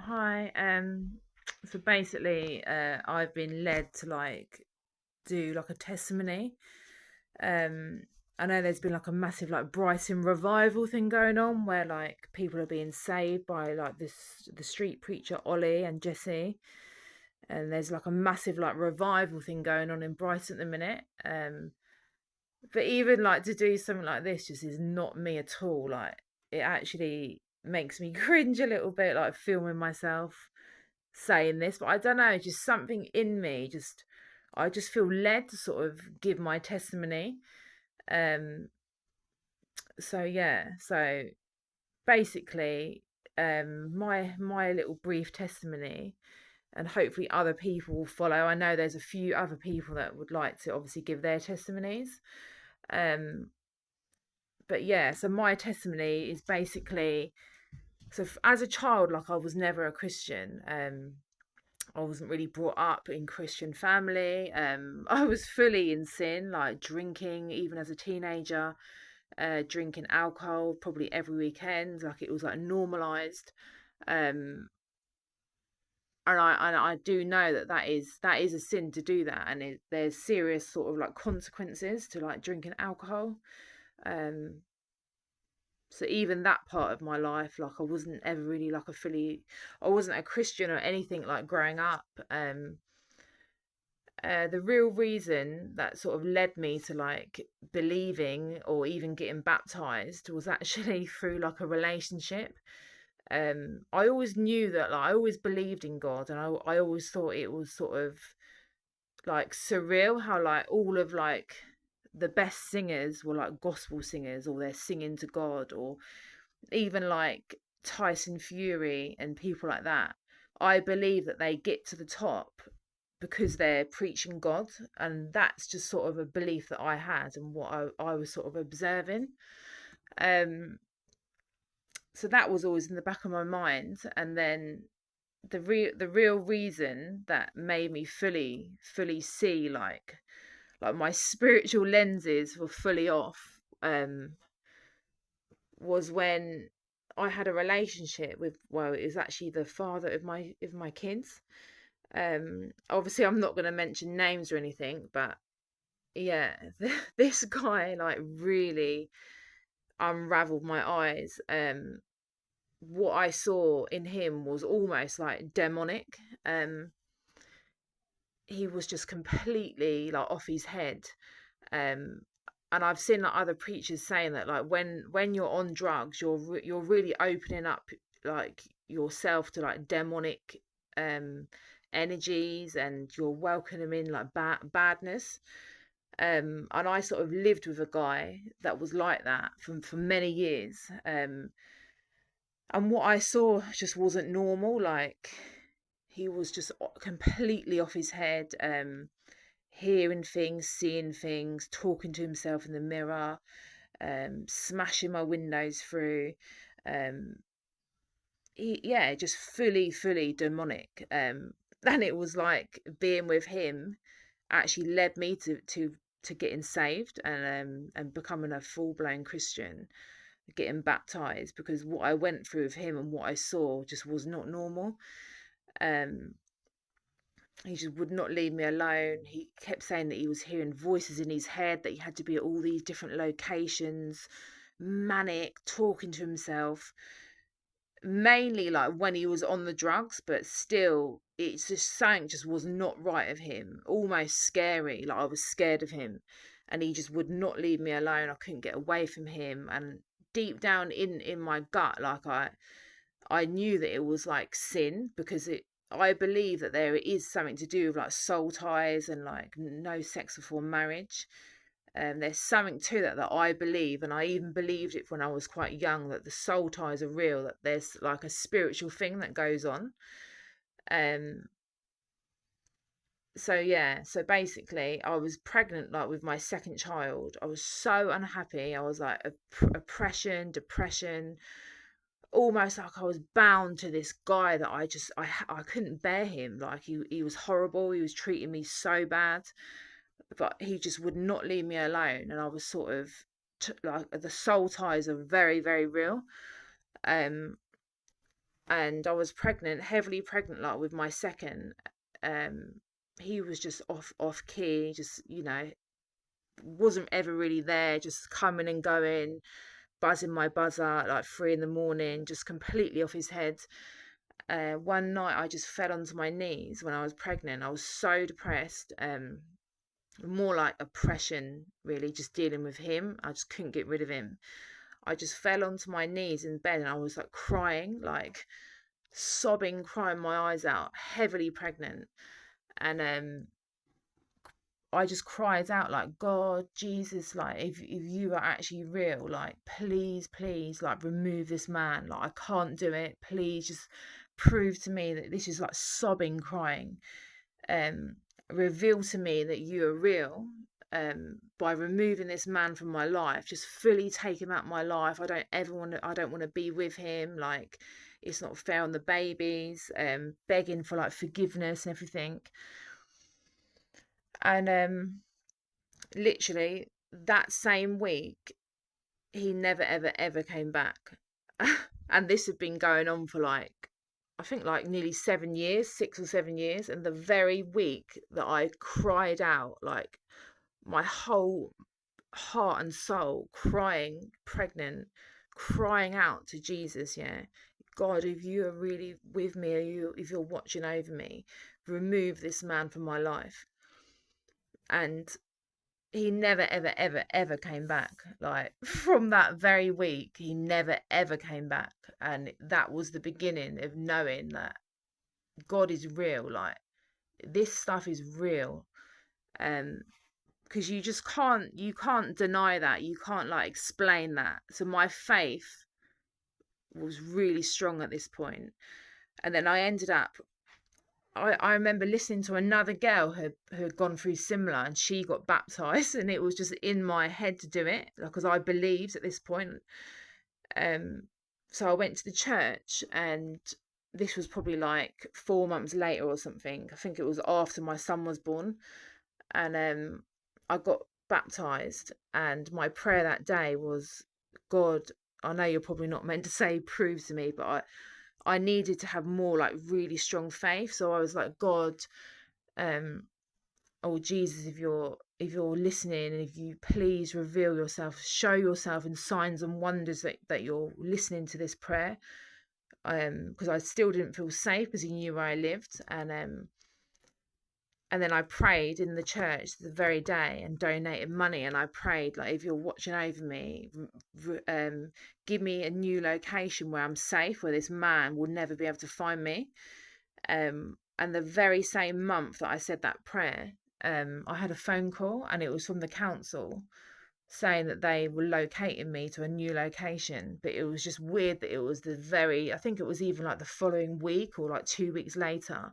Hi. So basically, I've been led to do like a testimony. Um, I know there's been like a massive like Brighton revival thing going on where like people are being saved by like the street preacher Ollie and Jesse, and there's like a massive like revival thing going on in Brighton at the minute. But even like to do something like this just is not me at all. Like it actually makes me cringe a little bit, like filming myself saying this, but I don't know, just something in me just I just feel led to sort of give my testimony. Um so yeah, so basically my little brief testimony, and hopefully other people will follow. I know there's a few other people that would like to obviously give their testimonies. Um but yeah, so my testimony is basically, as a child, like I was never a Christian. I wasn't really brought up in Christian family. I was fully in sin, like drinking, even as a teenager, drinking alcohol probably every weekend. Like it was like normalized. Um, and I do know that that is a sin to do that, and there's serious sort of like consequences to like drinking alcohol. Um, so even that part of my life, like I wasn't ever really like I wasn't a Christian or anything like growing up. The real reason that sort of led me to like believing or even getting baptized was actually through like a relationship. I always knew that, like I always believed in God, and I always thought it was sort of like surreal how like all of like the best singers were like gospel singers, or they're singing to God, or even like Tyson Fury and people like that. I believe that they get to the top because they're preaching God, and that's just sort of a belief that I had and what I was sort of observing. Um, so that was always in the back of my mind, and then the real reason that made me fully see like my spiritual lenses were fully off, was when I had a relationship with, well, it was actually the father of my kids. Obviously I'm not going to mention names or anything, but yeah, this guy like really unraveled my eyes. What I saw in him was almost like demonic. He was just completely like off his head. um and I've seen like other preachers saying that like when you're on drugs, you're really opening up like yourself to like demonic um energies, and you're welcoming like badness. And I sort of lived with a guy that was like that for many years. And what I saw just wasn't normal. Like he was just completely off his head. Hearing things, seeing things, talking to himself in the mirror, smashing my windows through. Um, yeah, just fully demonic. And it was like being with him actually led me to getting saved, and becoming a full blown Christian, getting baptized, because what I went through with him and what I saw just was not normal. Um, he just would not leave me alone. He kept saying that he was hearing voices in his head, that he had to be at all these different locations, manic, talking to himself, mainly like when he was on the drugs, but still, it's just something just was not right of him, almost scary. Like I was scared of him, and he just would not leave me alone. I couldn't get away from him, and deep down in my gut, like I knew that it was like sin, because it I believe that there is something to do with like soul ties and like no sex before marriage. There's something to that I believe, and I even believed it when I was quite young, that the soul ties are real, that there's like a spiritual thing that goes on. Um, so yeah, so basically, I was pregnant like with my second child. I was so unhappy. I was like oppression, depression, almost like I was bound to this guy that I couldn't bear him. Like he was horrible. He was treating me so bad, but he just would not leave me alone. And I was sort of like, the soul ties are very real. Um, and I was pregnant, heavily pregnant, like with my second. Um, he was just off key, just wasn't ever really there, just coming and going, buzzing my buzzer like 3 in the morning, just completely off his head. One night I just fell onto my knees when I was pregnant. I was so depressed, more like oppression, really, just dealing with him. I just couldn't get rid of him. I just fell onto my knees in bed and I was like crying, like sobbing, crying my eyes out, heavily pregnant. And I just cried out like, God, Jesus, like if you are actually real, like please, please, like remove this man. Like I can't do it. Please just prove to me that this is like sobbing, crying. Um, Reveal to me that you are real. By removing this man from my life, just fully take him out of my life. I don't want to be with him. Like it's not fair on the babies. Begging for like forgiveness and everything. And literally that same week he never ever ever came back. And this had been going on for like, I think like nearly 7 years, 6 or 7 years. And the very week that I cried out, like my whole heart and soul, crying, pregnant, crying out to Jesus, yeah, God, if you are really with me, if you're watching over me, remove this man from my life. And he never ever ever ever came back. Like from that very week he never ever came back, and that was the beginning of knowing that God is real. Like this stuff is real. Because you can't deny that, you can't like explain that. So my faith was really strong at this point. And then I ended up, I remember listening to another girl who had gone through similar, and she got baptized, and it was just in my head to do it because I believed at this point. Um, so I went to the church, and this was probably like 4 months later or something. I think it was after my son was born, and I got baptized, and my prayer that day was, God, I know you're probably not meant to say prove to me, but I needed to have more like really strong faith. So I was like, God, um, oh Jesus, if you're listening, and if you please reveal yourself, show yourself in signs and wonders that you're listening to this prayer. Because I still didn't feel safe because he knew where I lived. And then I prayed in the church the very day and donated money. And I prayed, like, if you're watching over me, give me a new location where I'm safe, where this man will never be able to find me. And the very same month that I said that prayer, I had a phone call, and it was from the council saying that they were locating me to a new location. But it was just weird that it was I think it was even like the following week or like 2 weeks later.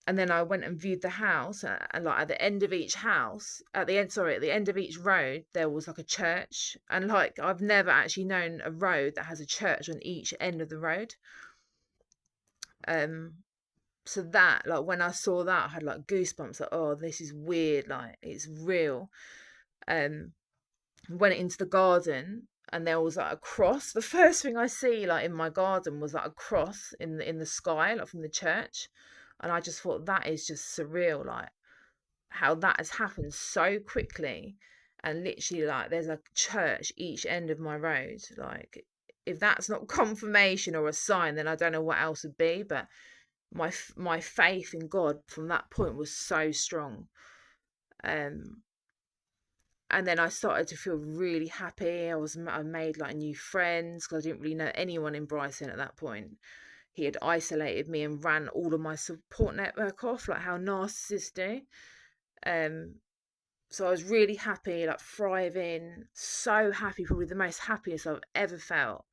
And then I went and viewed the house, and like at the end of each house, at the end of each road, there was like a church. And like I've never actually known a road that has a church on each end of the road. So that, like when I saw that, I had like goosebumps, like, oh, this is weird, like it's real. Went into the garden, and there was like a cross. The first thing I see like in my garden was like a cross in the sky, like from the church. And I just thought that is just surreal, like how that has happened so quickly. And literally, like, there's a church each end of my road. Like, if that's not confirmation or a sign, then I don't know what else would be. But my faith in God from that point was so strong. Um, and then I started to feel really happy. I made like new friends because I didn't really know anyone in Brighton at that point. He had isolated me and ran all of my support network off, like how narcissists do. So I was really happy, like thriving, so happy, probably the most happiest I've ever felt.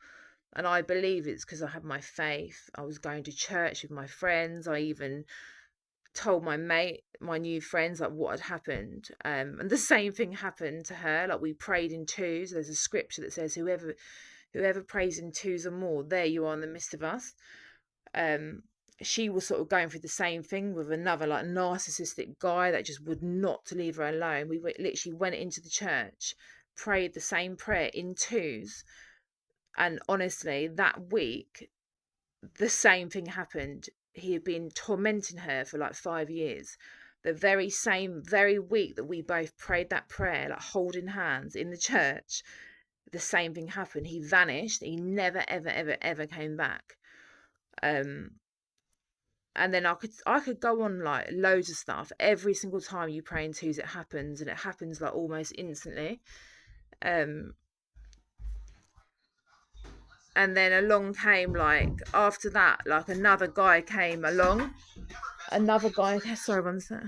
And I believe it's because I had my faith. I was going to church with my friends. I even told my new friends, like what had happened. And the same thing happened to her. Like we prayed in twos. There's a scripture that says, whoever prays in twos or more, there you are in the midst of us. She was sort of going through the same thing with another like narcissistic guy that just would not leave her alone. Literally went into the church, prayed the same prayer in twos, And honestly, that week, the same thing happened. He had been tormenting her for like 5 years. The very same, very week that we both prayed that prayer, like holding hands in the church, the same thing happened. He vanished. He never, ever, ever, ever came back. Um, and then I could go on like loads of stuff. Every single time you pray in twos, it happens, and it happens like almost instantly. Um, and then along came, like, after that, like another guy came along. Another guy. Sorry, one sec.